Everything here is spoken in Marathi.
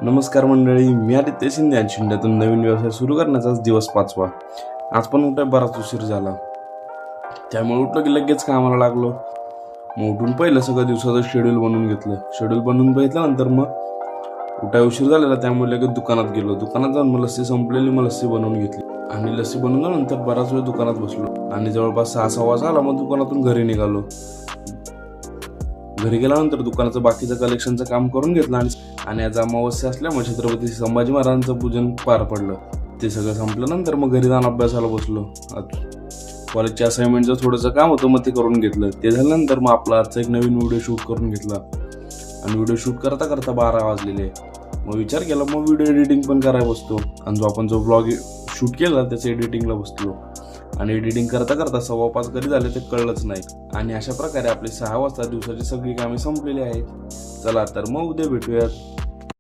नमस्कार मंडळी, मी आदित्य शिंदे आणि शिंद्यातून नवीन व्यवसाय सुरू करण्याचाच दिवस 5वा. आज पण उठाय बराच उशीर झाला, त्यामुळे उठलो की लगेच कामाला लागलो. मग उठून पहिलं सगळं दिवसाचं शेड्यूल बनवून घेतलं. शेड्यूल बनवून बघितल्यानंतर मग उठाय उशीर झालेला, त्यामुळे लगेच दुकानात गेलो. दुकानात जाऊन मग लस्सी संपलेली, मग लस्सी बनवून घेतली आणि लस्सी बनवल्यानंतर बराच वेळ दुकानात बसलो आणि जवळपास 6-6 वाजता आला. मग दुकानातून घरी निघालो. घरी गेल्यानंतर दुकानाचं बाकीचं कलेक्शनचं काम करून घेतलं आणि आज अमावस्या असल्यामुळे छत्रपती संभाजी महाराजांचं पूजन पार पडलं. ते सगळं संपल्यानंतर मग घरी जाऊन अभ्यासाला बसलो. कॉलेजच्या असाइनमेंटचं थोडंसं काम होतं, मग ते करून घेतलं. ते झाल्यानंतर मग आपला आजचा एक नवीन व्हिडिओ शूट करून घेतला आणि व्हिडिओ शूट करता करता 12 वाजलेले. मग विचार केला, मग व्हिडिओ एडिटिंग पण करायला बसतो आणि आपण जो ब्लॉग शूट केला त्याचं एडिटिंगला बसलो आणि एडिटिंग करता करता 5:15 कधी झाले ते कळलंच नाही. आणि अशा प्रकारे आपले 6 वाजता दिवसाची सगळी कामे संपलेली आहेत. चला तर मग उद्या भेटूयात.